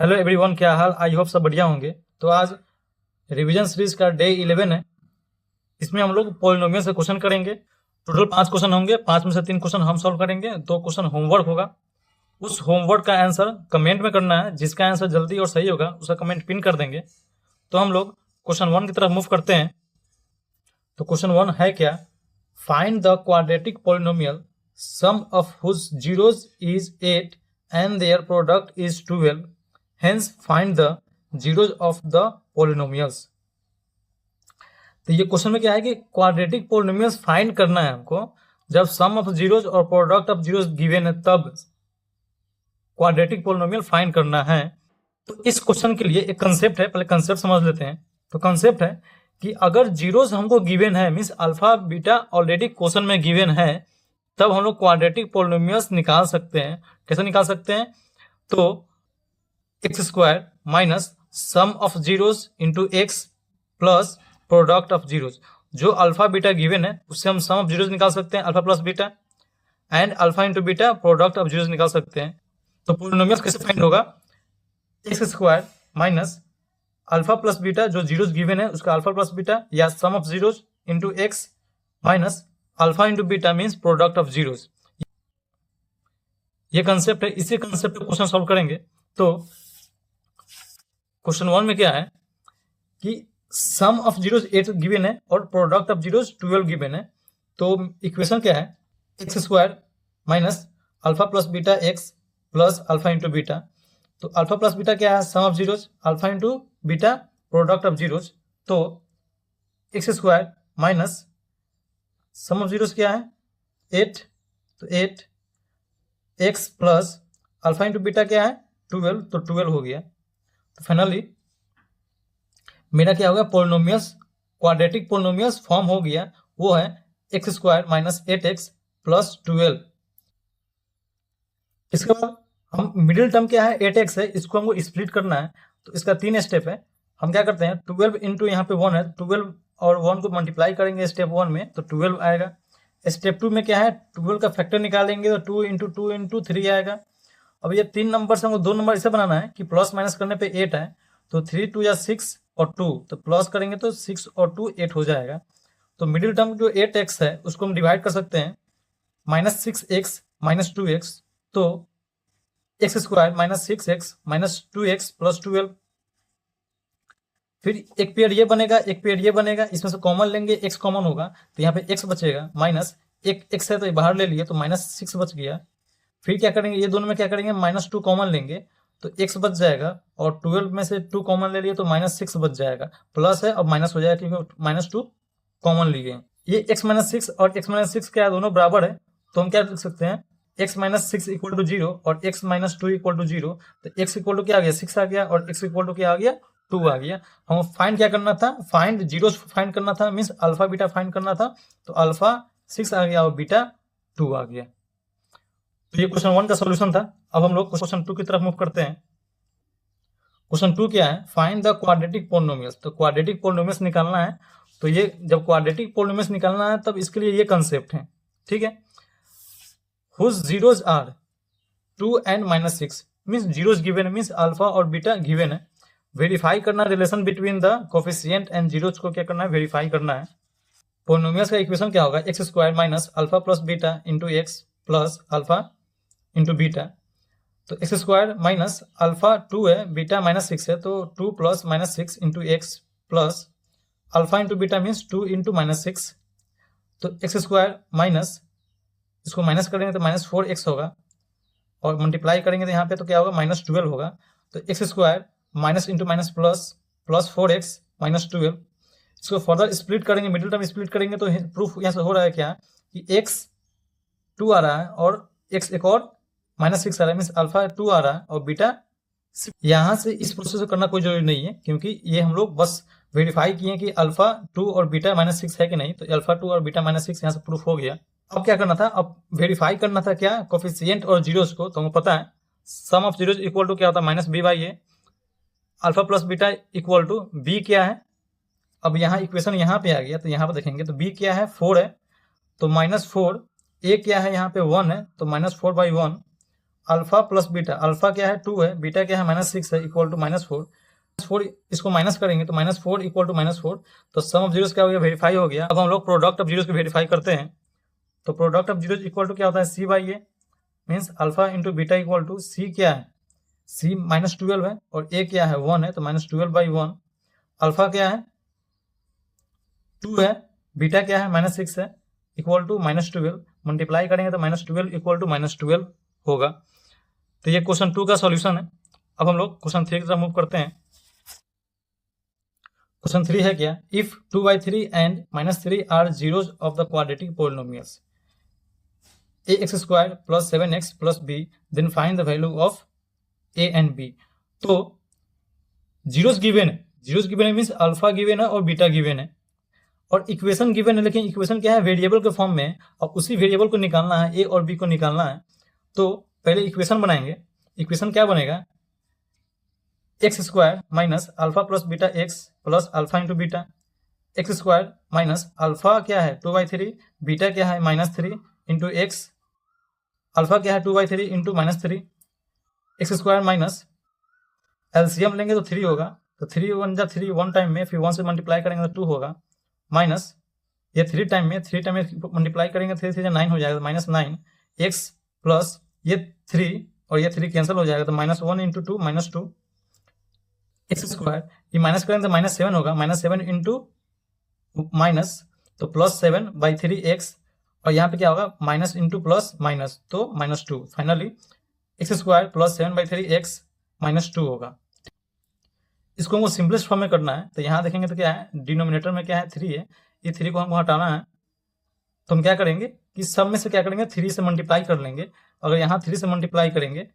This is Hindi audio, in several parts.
हेलो एवरीवन, क्या हाल। आई होप सब बढ़िया होंगे। तो आज रिवीजन सीरीज का डे 11 है। इसमें हम लोग पॉलिनोमियल से क्वेश्चन करेंगे। टोटल 5 क्वेश्चन होंगे, 5 में से 3 क्वेश्चन हम सॉल्व करेंगे, 2 क्वेश्चन होमवर्क होगा। उस होमवर्क का आंसर कमेंट में करना है। जिसका आंसर जल्दी और सही होगा उसका कमेंट पिन कर देंगे। तो हम लोग क्वेश्चन 1 की तरफ मूव करते हैं। तो क्वेश्चन 1 है क्या? Find the quadratic polynomial sum of whose zeros is 8 and their product is 12, hence find the zeros of the polynomials। तो ये क्वेश्चन में क्या है कि क्वाड्रेटिक पोलिनोमियल्स फाइंड करना है हमको। जब सम ऑफ जीरोज और प्रोडक्ट ऑफ जीरोज गिवन है तब क्वाड्रेटिक पोलिनोमियल फाइंड करना है। तो इस क्वेश्चन के लिए एक कंसेप्ट है, पहले कंसेप्ट समझ लेते हैं। तो कंसेप्ट है कि अगर जीरोज हमको गिवन है, means alpha beta already question में गिवन है, तब हम लोग क्वाड्रेटिक पोलिनोमियल्स निकाल सकते हैं। कैसे निकाल सकते हैं? तो x square minus sum of zeros into x plus product of zeros. जो अल्फा बीटा गिवन है उससे हम सम ऑफ जीरोज निकाल सकते हैं, alpha plus beta, and alpha into beta product of zeros निकाल सकते हैं। तो पोलिनोमियल्स कैसे फाइंड होगा? X square minus alpha plus beta, जो जीरोज गिवन है उसका अल्फा प्लस बीटा, या sum of zeros into x minus alpha into beta means product of zeros. ये कंसेप्ट है। इसी कंसेप्ट पे क्वेश्चन सॉल्व करेंगे। तो क्वेश्चन 1 में क्या है कि सम ऑफ जीरोज 8 गिवन है और प्रोडक्ट ऑफ जीरोज 12 गिवन है। तो इक्वेशन क्या है? X square minus alpha plus beta x plus alpha into beta. तो अल्फा प्लस बीटा क्या है? Sum of zeros, alpha into beta product of zeros. तो x square minus sum of zeros क्या है? 8, तो 8 x plus alpha into beta क्या है? 12, तो 12 हो गया। तो फाइनली मेरा क्या होगा? पोलिनोमियल्स, क्वाड्रेटिक पोलिनोमियल्स फॉर्म हो गया। वो है x square minus 8x plus 12। इसके बाद हम मिडिल टर्म क्या है? 8x है, इसको हमको स्प्लिट करना है। तो इसका 3 स्टेप है। हम क्या करते हैं? 12 इंटू यहाँ पे 1 है, 12 और 1 को मल्टीप्लाई करेंगे स्टेप 1 में तो 12 आएगा। स्टेप 2 में क्या है? 12 का फैक्टर निकालेंगे तो 2 इंटू 3 आएगा। अब ये 3 नंबर से हमको 2 नंबर ऐसे बनाना है कि प्लस माइनस करने पे 8 है। तो 3 2 या 6 और 2, तो प्लस करेंगे तो 6 और 2 8 हो जाएगा। तो मिडिल टर्म जो 8x है उसको हम डिवाइड कर सकते हैं माइनस 6x माइनस 2x। तो x square minus 6x minus 2x plus 12। फिर एक पेयर ये बनेगा, एक पेयर ये बनेगा, इसमें से कॉमन लेंगे, x कॉमन होगा तो यहाँ पे x बचेगा, माइनस एक x है तो ये बाहर ले लिए तो माइनस 6 बच गया। फिर क्या करेंगे? ये दोनों में क्या करेंगे? माइनस 2 कॉमन लेंगे तो x बच जाएगा, और 12 में से 2 कॉमन ले लिए तो माइनस 6 बच जाएगा। प्लस है अब माइनस हो जाएगा क्योंकि माइनस 2 कॉमन लिए। ये x माइनस 6 और x माइनस 6 क्या है? दोनों बराबर है। तो हम क्या लिख सकते हैं? x माइनस 6 इक्वल टू 0 और x माइनस 2 इक्वल टू 0। तो x इक्वल टू क्या आ गया? 6 आ गया, और x इक्वल टू क्या आ गया? 2 आ गया। हम फाइंड क्या करना था? फाइंड जीरोस फाइंड करना था, मीन्स अल्फा बीटा फाइंड करना था। तो अल्फा 6 आ गया और बीटा 2 आ गया। तो ये क्वेश्चन 1 का सोल्यूशन था। अब हम लोग क्वेश्चन 2 की तरफ मूव करते हैं। क्वेश्चन 2 क्या है? Find the quadratic polynomials. तो क्वाड्रेटिक पोलिनोमियल्स निकालना है। तो ये जब क्वाड्रेटिक पोलिनोमियल्स निकालना है तब इसके लिए ये कंसेप्ट है, ठीक है। Whose zeros are 2 and minus 6, means zeros given है, मीन्स अल्फा और बीटा गिवन है। वेरीफाई करना relation between the coefficient and zeros को क्या करना है? वेरीफाई करना है। पोलिनोमियल्स का इक्वेशन क्या होगा? X square minus alpha plus beta into x plus alpha into beta. तो एक्स स्क्वायर माइनस अल्फा 2 है, बीटा माइनस 6 है, तो 2 plus minus 6 into x plus alpha into beta means 2 into minus 6। तो एक्स स्क्वायर माइनस, इसको माइनस करेंगे तो माइनस 4x होगा, और मल्टीप्लाई करेंगे तो यहाँ पे तो क्या होगा? माइनस 12 होगा। तो x square minus into minus plus plus 4x minus 12। इसको फर्दर स्प्लिट करेंगे, मिडिल टर्म स्प्लिट करेंगे तो प्रूफ यहाँ से हो रहा है क्या कि x 2 आ रहा है और x एक और माइनस 6 आ रहा है, मीन्स अल्फा 2 आ रहा है और बीटा 6। यहाँ से इस प्रोसेस को करना कोई जरूरी नहीं है, क्योंकि ये हम लोग बस वेरीफाई किए कि अल्फा 2 और बीटा माइनस 6 है कि नहीं। तो अल्फा 2 और बीटा माइनस 6 यहाँ से प्रूफ हो गया। अब क्या करना था? अब वेरीफाई करना था क्या? कोफिशिएंट और जीरोस को। तो हमको पता है sum of zeros equal to क्या होता है? Minus b by a. Alpha plus beta equal to b क्या है? अब यहाँ इक्वेशन यहाँ पे आ गया तो यहाँ पे देखेंगे तो बी क्या है? 4 है, तो माइनस 4। ए क्या है? यहाँ पे 1 है, तो minus 4 by 1 alpha plus beta, alpha क्या है 2 है, बीटा क्या है -6 है, इक्वल टू -4। 4 इसको माइनस करेंगे तो -4 इक्वल टू -4, तो सम ऑफ जीरोस क्या हो गया, वेरीफाई हो गया। अब हम लोग प्रोडक्ट ऑफ जीरोस को वेरीफाई करते हैं। तो product of zeros equal to क्या होता है, c by a, means alpha into beta equal to c क्या है, सी -12 है और ए क्या है 1 है, तो -12/1। अल्फा क्या है 2 है, बीटा क्या है -6 है, इक्वल टू -12। मल्टीप्लाई करेंगे तो -12 इक्वल टू -12 होगा। तो ये क्वेश्चन 2 का सॉल्यूशन है। अब हम लोग क्वेश्चन 3 की तरफ मूव करते हैं। क्वेश्चन 3 है क्या, if 2/3 and -3 are zeros of the quadratic polynomials ax² + 7x + b, then find the value of a and b। तो जीरोस गिवन है, जीरोस गिवन है मीन्स अल्फा गिवन है और बीटा गिवन है और इक्वेशन गिवन है, लेकिन इक्वेशन क्या है, वेरिएबल के फॉर्म में, और उसी वेरिएबल को निकालना है, ए और बी को निकालना है। तो पहले इक्वेशन बनाएंगे। इक्वेशन क्या बनेगा, x² minus alpha plus beta x plus alpha into beta, x² minus alpha क्या है 2/3, बीटा क्या है -3 इंटू एक्स, अल्फा क्या है 2/3 इंटू -3, x² माइनस एलसीएम लेंगे तो 3 होगा, तो 3 1 जा 3 1 टाइम में, फिर 1 से मल्टीप्लाई करेंगे तो 2 होगा, माइनस ये 3 टाइम में मल्टीप्लाई करेंगे 3 3 9 हो जाएगा, तो -9 एक्स प्लस ये 3 और ये 3 कैंसिल हो जाएगा, तो -1 इंटू 2 -2 x², ये माइनस करेंगे तो -7 होगा, -7 इंटू माइनस तो +7/3 एक्स, और यहाँ पे क्या होगा माइनस इंटू प्लस माइनस तो -2, फाइनली x² + 7/3 एक्स -2 होगा। इसको हमको सिंपलेस्ट फॉर्म में करना है, तो यहाँ देखेंगे तो क्या है, डिनोमिनेटर में क्या है 3 है, ये 3 को हमको हटाना है। तो हम क्या करेंगे कि सब में से क्या करेंगे 3 से मल्टीप्लाई कर लेंगे। अगर यहाँ 3 से मल्टीप्लाई करेंगे,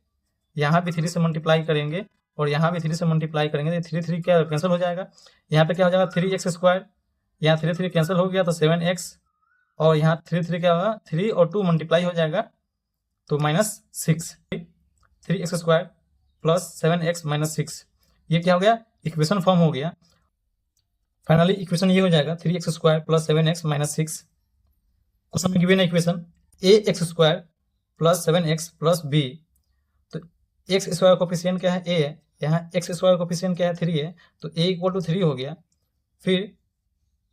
यहाँ भी 3 से मल्टीप्लाई करेंगे और यहाँ भी 3 से मल्टीप्लाई करेंगे, तो 3 क्या कैंसिल हो जाएगा। यहाँ पे क्या हो जाएगा 3x², यहाँ 3 कैंसिल हो गया तो 7x, और यहाँ 3 क्या होगा 3 और 2 मल्टीप्लाई हो जाएगा तो -6, 3x² + 7x -6, ये क्या हो गया इक्वेशन फॉर्म हो गया। फाइनली इक्वेशन ये हो जाएगा 3x² + 7x -6। क्वेश्चन में गिवन है इक्वेशन ax² + 7x + b। तो x² कोफिशिएंट क्या है a है, यहाँ x² कोफिशिएंट क्या है 3 है, तो a = 3 हो गया। फिर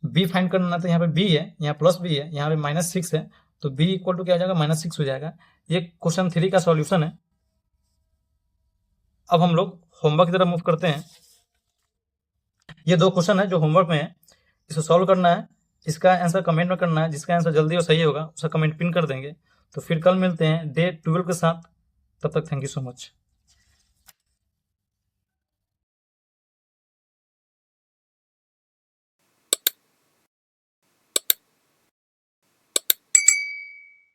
b फाइंड करना, तो यहाँ पे b है, यहाँ प्लस b है, यहाँ पे -6 है, तो b = क्या हो जाएगा -6 हो जाएगा। ये क्वेश्चन 3 का सॉल्यूशन है। अब हम लोग होमवर्क की तरफ मूव करते हैं। ये 2 क्वेश्चन है जो होमवर्क में है, इसको सॉल्व करना है, इसका आंसर कमेंट में करना है, जिसका आंसर जल्दी और सही होगा उसका कमेंट पिन कर देंगे। तो फिर कल मिलते हैं डे 12 के साथ, तब तक थैंक यू सो मच।